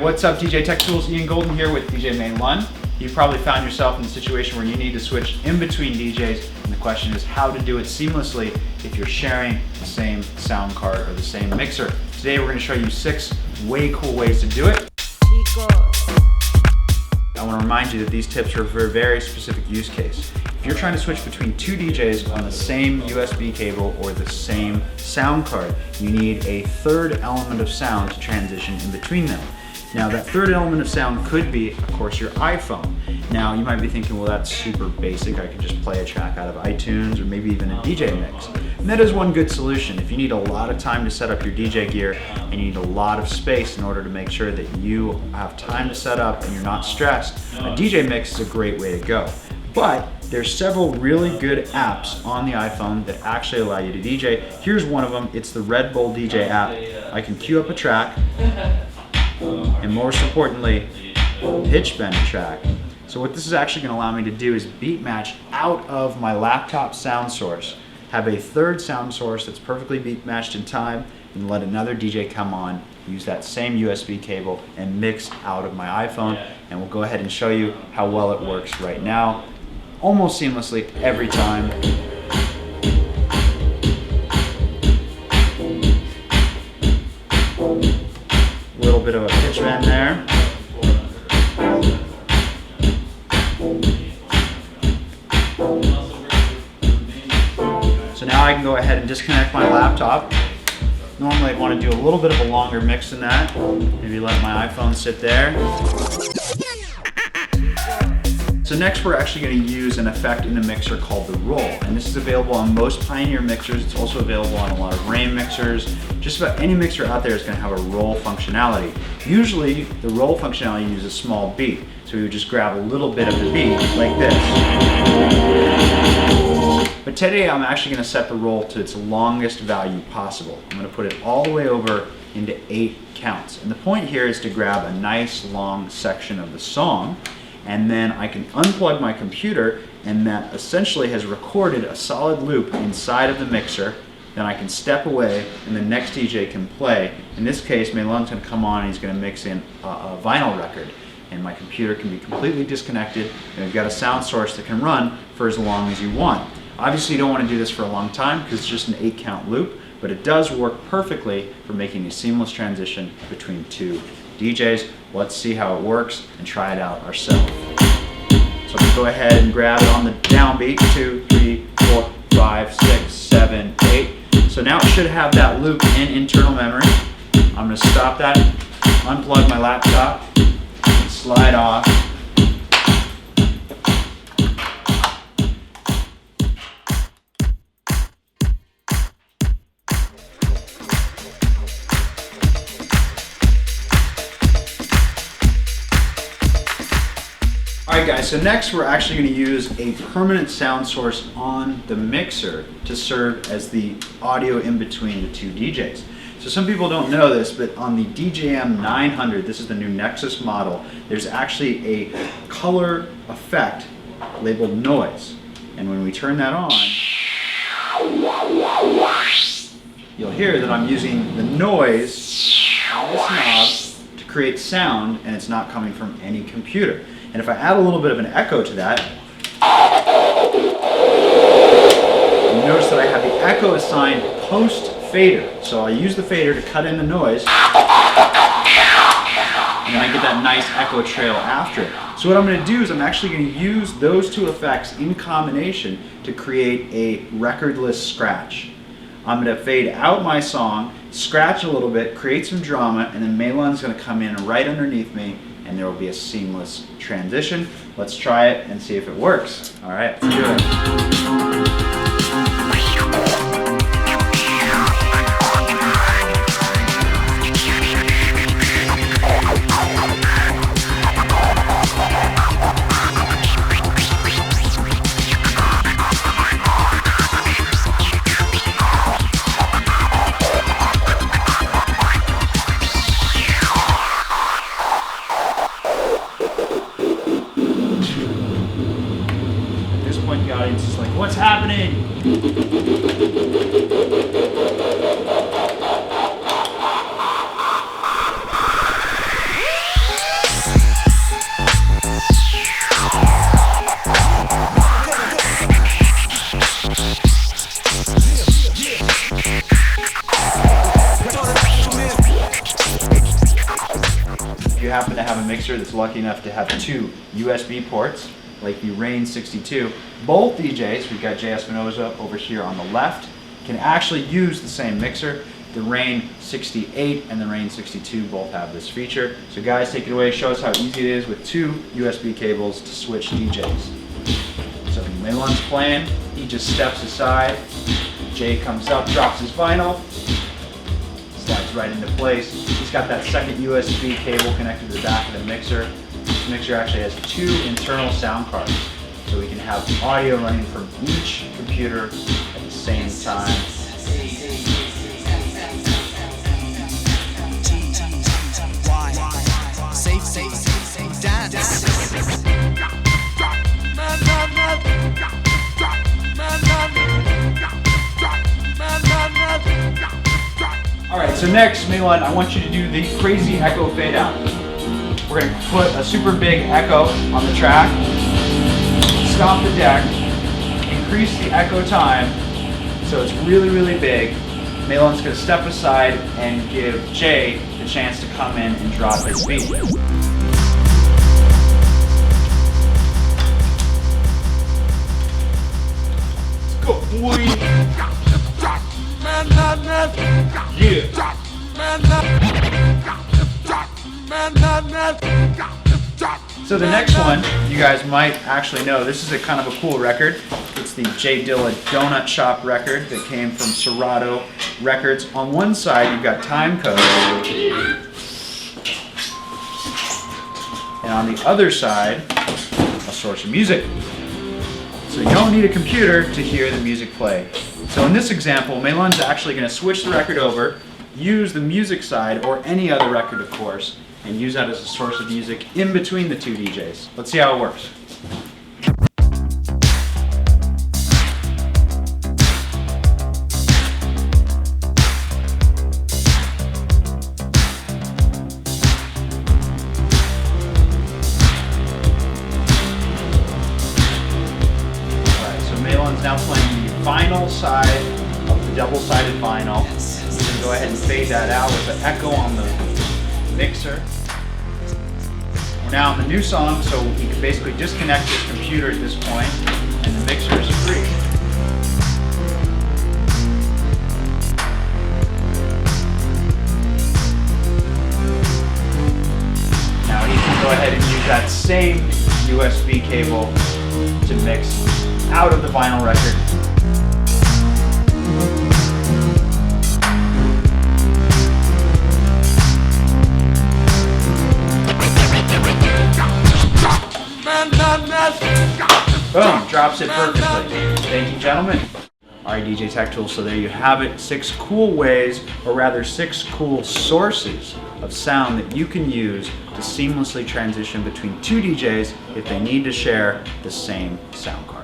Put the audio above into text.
What's up, DJ Tech Tools? Ian Golden here with DJ Main 1. You probably found yourself in a situation where you need to switch in between DJs, and the question is how to do it seamlessly if you're sharing the same sound card or the same mixer. Today we're going to show you 6 way cool ways to do it. I want to remind you that these tips are for a very specific use case. If you're trying to switch between 2 DJs on the same USB cable or the same sound card, you need a third element of sound to transition in between them. Now that third element of sound could be, of course, your iPhone. Now you might be thinking, well, that's super basic. I could just play a track out of iTunes or maybe even a DJ mix. And that is one good solution. If you need a lot of time to set up your DJ gear and you need a lot of space in order to make sure that you have time to set up and you're not stressed, a DJ mix is a great way to go. But there's several really good apps on the iPhone that actually allow you to DJ. Here's one of them. It's the Red Bull DJ app. I can queue up a track, and most importantly, pitch bend a track. So what this is actually going to allow me to do is beat match out of my laptop sound source, have a third sound source that's perfectly beat matched in time, and let another DJ come on, use that same USB cable, and mix out of my iPhone. And we'll go ahead and show you how well it works right now, almost seamlessly every time. A little bit of a pitch bend there. So now I can go ahead and disconnect my laptop. Normally I'd want to do a little bit of a longer mix than that. Maybe let my iPhone sit there. So next we're actually going to use an effect in the mixer called the roll. And this is available on most Pioneer mixers. It's also available on a lot of Rain mixers. Just about any mixer out there is going to have a roll functionality. Usually the roll functionality uses a small beat. So we would just grab a little bit of the beat like this. But today I'm actually going to set the roll to its longest value possible. I'm going to put it all the way over into 8 counts. And the point here is to grab a nice long section of the song, and then I can unplug my computer, and that essentially has recorded a solid loop inside of the mixer. Then I can step away and the next DJ can play. In this case, Melon's going to come on and he's going to mix in a vinyl record. And my computer can be completely disconnected, and we've got a sound source that can run for as long as you want. Obviously you don't want to do this for a long time because it's just an 8-count loop, but it does work perfectly for making a seamless transition between 2 DJs. Let's see how it works and try it out ourselves. So we'll go ahead and grab it on the downbeat, 2, 3, 4, 5, 6, 7, 8. So now it should have that loop in internal memory. I'm going to stop that, unplug my laptop, and slide off. Alright guys, so next we're actually going to use a permanent sound source on the mixer to serve as the audio in between the 2 DJs. So some people don't know this, but on the DJM 900, this is the new Nexus model, there's actually a color effect labeled noise. And when we turn that on, you'll hear that I'm using the noise on this knob to create sound, and it's not coming from any computer. And if I add a little bit of an echo to that, you notice that I have the echo assigned post fader. So I use the fader to cut in the noise, and then I get that nice echo trail after it. So what I'm going to do is I'm actually going to use those 2 effects in combination to create a recordless scratch. I'm going to fade out my song, scratch a little bit, create some drama, and then Melon's going to come in right underneath me, and there will be a seamless transition. Let's try it and see if it works. All right, let's do it. The audience is like, what's happening? you happen to have a mixer that's lucky enough to have two USB ports, like the Rane 62, both DJs, we've got Jay Espinoza over here on the left, can actually use the same mixer. The Rane 68 and the Rane 62 both have this feature. So guys, take it away, show us how easy it is with two USB cables to switch DJs. So Milan's playing, he just steps aside, Jay comes up, drops his vinyl, slides right into place. He's got that second USB cable connected to the back of the mixer. This mixer actually has two internal sound cards, so we can have audio running from each computer at the same time. Alright, so next, Milan, I want you to do the crazy echo fade out. We're going to put a super big echo on the track, stop the deck, increase the echo time so it's really, really big. Milan's going to step aside and give Jay the chance to come in and drop his beat. Let's go, boy! Yeah! So the next one, you guys might actually know, this is a kind of a cool record. It's the J Dilla Donut Shop record that came from Serato Records. On one side, you've got time code, and on the other side, a source of music. So you don't need a computer to hear the music play. So in this example, Milan's actually going to switch the record over, use the music side, or any other record of course, and use that as a source of music in between the two DJs. Let's see how it works. Alright, so Milan's now playing the final side of the double-sided vinyl. You can go ahead and fade that out with the echo on the mixer. We're now on the new song, so he can basically disconnect his computer at this point, and the mixer is free. Now he can go ahead and use that same USB cable to mix out of the vinyl record. Boom, drops it perfectly. Thank you, gentlemen. Alright, DJ Tech Tools, so there you have it. 6 cool ways, or rather 6 cool sources of sound that you can use to seamlessly transition between two DJs if they need to share the same sound card.